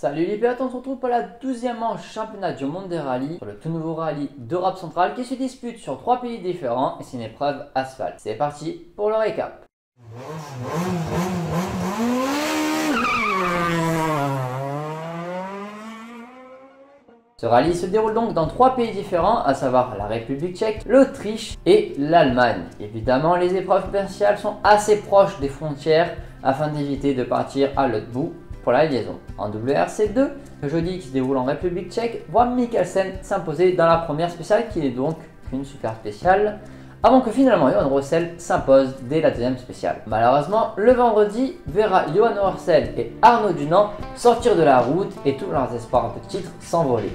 Salut les pilotes, on se retrouve pour la 12e manche championnat du monde des rallyes, sur le tout nouveau rallye d'Europe centrale qui se dispute sur 3 pays différents et c'est une épreuve asphalte. C'est parti pour le récap. Ce rallye se déroule donc dans 3 pays différents, à savoir la République tchèque, l'Autriche et l'Allemagne. Évidemment, les épreuves spéciales sont assez proches des frontières afin d'éviter de partir à l'autre bout pour la liaison. En WRC2, le jeudi qui se déroule en République tchèque, voit Mikkelsen s'imposer dans la première spéciale qui est donc une super spéciale, avant que finalement Johan Rossel s'impose dès la deuxième spéciale. Malheureusement, le vendredi verra Johan Rossel et Arnaud Dunant sortir de la route et tous leurs espoirs de titre s'envoler.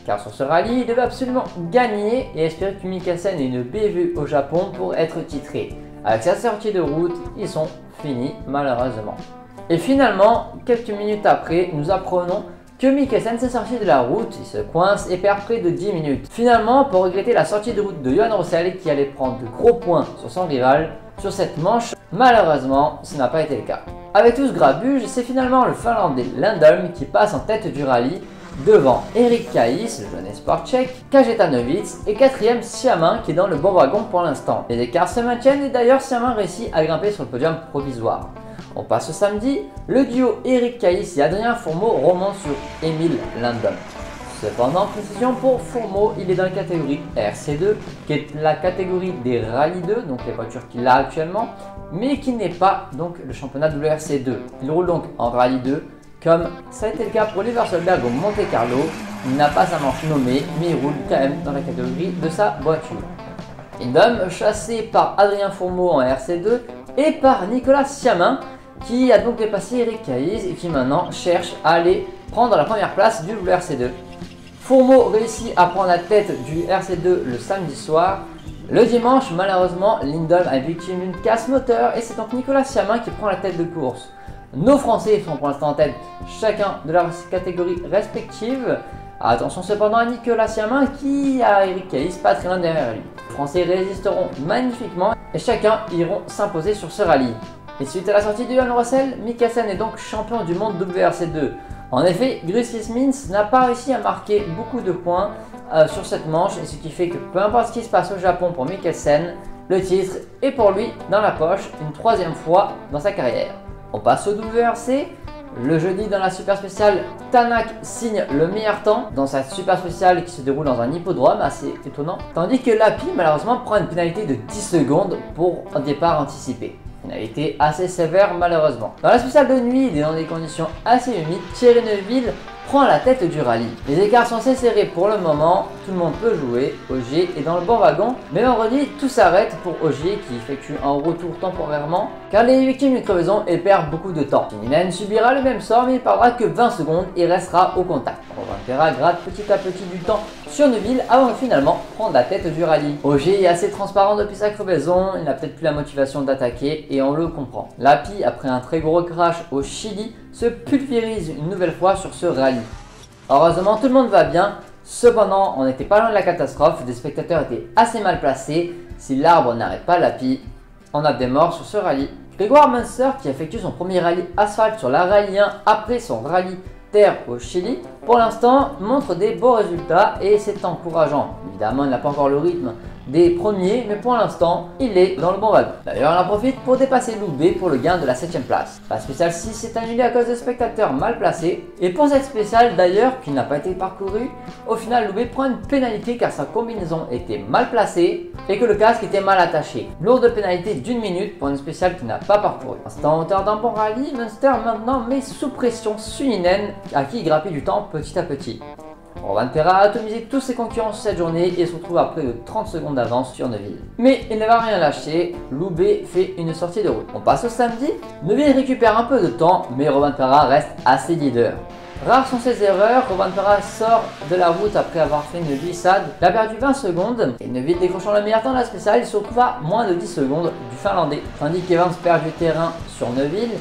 Car sur ce rallye, il devait absolument gagner et espérer que Mikkelsen ait une bévue au Japon pour être titré. Avec sa sortie de route, ils sont finis malheureusement. Et finalement, quelques minutes après, nous apprenons que Mikkelsen s'est sorti de la route, il se coince et perd près de 10 minutes. Finalement, pour regretter la sortie de route de Johan Rossel qui allait prendre de gros points sur son rival, sur cette manche, malheureusement, ce n'a pas été le cas. Avec tout ce grabuge, c'est finalement le Finlandais Lindholm qui passe en tête du rallye, devant Erik Kais, le jeune espoir tchèque, Kajetanovic et 4ème Siamin qui est dans le bon wagon pour l'instant. Les écarts se maintiennent et d'ailleurs Siamin réussit à grimper sur le podium provisoire. On passe au samedi, le duo Erik Kais et Adrien Fourmeau remonte sur Emil Lindholm. Cependant, précision pour Fourmeau, il est dans la catégorie RC2, qui est la catégorie des Rallye 2, donc les voitures qu'il a actuellement, mais qui n'est pas donc le championnat WRC2. Il roule donc en Rallye 2, comme ça a été le cas pour Oliver Solberg au Monte Carlo. Il n'a pas sa manche nommée, mais il roule quand même dans la catégorie de sa voiture. Lindholm, chassé par Adrien Fourmeau en RC2 et par Nicolas Siamin, qui a donc dépassé Erik Kais et qui maintenant cherche à aller prendre la première place du WRC2. Fourmeau réussit à prendre la tête du RC2 le samedi soir. Le dimanche, malheureusement, Lindholm a victime d'une casse moteur et c'est donc Nicolas Siamin qui prend la tête de course. Nos Français sont pour l'instant en tête, chacun de leur catégorie respective. Attention cependant à Nicolas Siamin qui a Erik Kais pas très loin derrière lui. Les Français résisteront magnifiquement et chacun iront s'imposer sur ce rallye. Et suite à la sortie de Johan Rossel, Mikkelsen est donc champion du monde WRC2. En effet, Grussis Mins n'a pas réussi à marquer beaucoup de points sur cette manche, et ce qui fait que peu importe ce qui se passe au Japon pour Mikkelsen, le titre est pour lui dans la poche une 3e fois dans sa carrière. On passe au WRC. Le jeudi dans la super spéciale, Tanak signe le meilleur temps dans sa super spéciale qui se déroule dans un hippodrome, assez étonnant. Tandis que Lappi malheureusement prend une pénalité de 10 secondes pour un départ anticipé. Pénalité assez sévère malheureusement. Dans la spéciale de nuit et dans des conditions assez humides, Thierry Neuville prend la tête du rallye. Les écarts sont assez serrés pour le moment, tout le monde peut jouer, Ogier est dans le bon wagon, mais vendredi tout s'arrête pour Ogier qui effectue un retour temporairement car les victimes d'une crevaison et perd beaucoup de temps. Kininen subira le même sort mais il perdra que 20 secondes et restera au contact. Robin Perra gratte petit à petit du temps sur Neuville avant de finalement prendre la tête du rallye. Ogier est assez transparent depuis sa crevaison, il n'a peut-être plus la motivation d'attaquer et on le comprend. Lappi, après un très gros crash au Chili, se pulvérise une nouvelle fois sur ce rallye. Heureusement tout le monde va bien, cependant on n'était pas loin de la catastrophe, des spectateurs étaient assez mal placés, si l'arbre n'arrête pas Lappi, on a des morts sur ce rallye. Grégoire Munster qui effectue son premier rallye asphalte sur la Rallye 1 après son rallye terre au Chili, pour l'instant montre des beaux résultats et c'est encourageant. Évidemment il n'a pas encore le rythme des premiers, mais pour l'instant, il est dans le bon wagon. D'ailleurs, il en profite pour dépasser Loubet pour le gain de la 7ème place. La spéciale 6 est annulée à cause de spectateurs mal placés. Et pour cette spéciale, d'ailleurs, qui n'a pas été parcourue, au final, Loubet prend une pénalité car sa combinaison était mal placée et que le casque était mal attaché. Lourde pénalité d'1 minute pour une spéciale qui n'a pas parcouru. En hauteur d'un bon rallye, Munster maintenant met sous pression Suninen, à qui il grappille du temps petit à petit. Robin Perra a atomisé tous ses concurrents sur cette journée et se retrouve à près de 30 secondes d'avance sur Neuville. Mais il ne va rien lâcher, Loubet fait une sortie de route. On passe au samedi, Neuville récupère un peu de temps, mais Robin Perra reste assez leader. Rares sont ses erreurs, Robin Perra sort de la route après avoir fait une glissade, il a perdu 20 secondes, et Neuville décrochant le meilleur temps de la spéciale, il se retrouve à moins de 10 secondes du Finlandais. Tandis qu'Evans perd du terrain sur Neuville,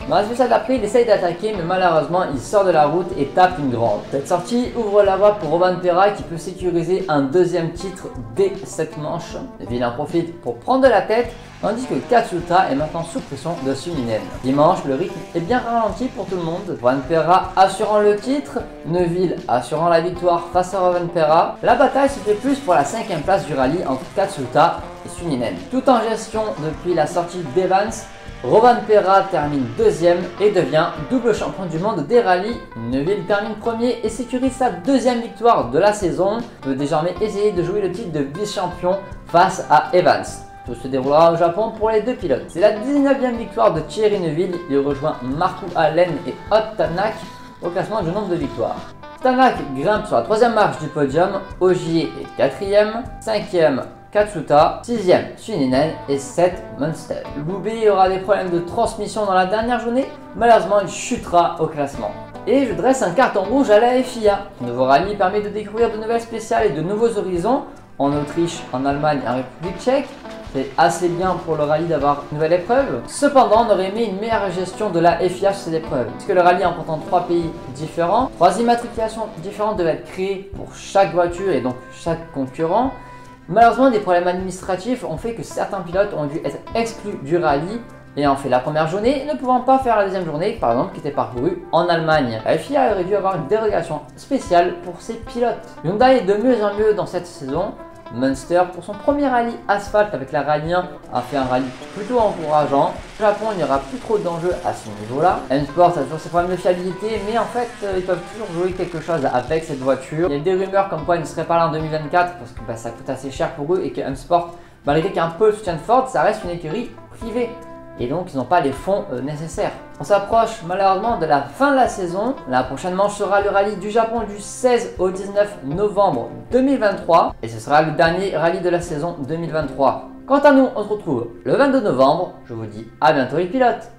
Dans la spéciale d'après, il essaye d'attaquer, mais malheureusement, il sort de la route et tape une grande. Cette sortie ouvre la voie pour Rovanperä qui peut sécuriser un deuxième titre dès cette manche. Neville en profite pour prendre de la tête, tandis que Katsuta est maintenant sous pression de Suninen. Dimanche, le rythme est bien ralenti pour tout le monde. Rovanperä assurant le titre, Neville assurant la victoire face à Rovanperä. La bataille se fait plus pour la 5e place du rallye entre Katsuta et Suninen. Tout en gestion depuis la sortie d'Evans, Rovanperä termine 2e et devient double champion du monde des rallyes. Neville termine premier et sécurise sa 2e victoire de la saison. Il peut désormais essayer de jouer le titre de vice-champion face à Evans. Tout se déroulera au Japon pour les deux pilotes. C'est la 19e victoire de Thierry Neuville. Il rejoint Markku Alén et Ott Tänak au classement du nombre de victoires. Tänak grimpe sur la 3e marche du podium. Ogier est 4e, 5e Katsuta, 6e Suninen et 7 Munster. Loubet aura des problèmes de transmission dans la dernière journée. Malheureusement, il chutera au classement. Et je dresse un carton rouge à la FIA. Ce nouveau rallye permet de découvrir de nouvelles spéciales et de nouveaux horizons. En Autriche, en Allemagne et en République tchèque. C'est assez bien pour le rallye d'avoir une nouvelle épreuve. Cependant, on aurait aimé une meilleure gestion de la FIA sur ces épreuves. Puisque le rallye en comptant 3 pays différents, 3 immatriculations différentes devaient être créées pour chaque voiture et donc chaque concurrent. Malheureusement, des problèmes administratifs ont fait que certains pilotes ont dû être exclus du rallye ayant fait la première journée, ne pouvant pas faire la deuxième journée, par exemple, qui était parcourue en Allemagne. La FIA aurait dû avoir une dérogation spéciale pour ses pilotes. Hyundai est de mieux en mieux dans cette saison. Munster, pour son premier rallye asphalte avec la Rallye 1, a fait un rallye plutôt encourageant. Au Japon, il n'y aura plus trop d'enjeux à ce niveau-là. M-Sport a toujours ses problèmes de fiabilité, mais en fait, ils peuvent toujours jouer quelque chose avec cette voiture. Il y a des rumeurs comme quoi ils ne seraient pas là en 2024 parce que ça coûte assez cher pour eux et que M-Sport, malgré qu'il y a un peu le soutien de Ford, ça reste une écurie privée. Et donc ils n'ont pas les fonds nécessaires. On s'approche malheureusement de la fin de la saison. La prochaine manche sera le rallye du Japon du 16 au 19 novembre 2023 et ce sera le dernier rallye de la saison 2023. Quant à nous, on se retrouve le 22 novembre. Je vous dis à bientôt les pilotes.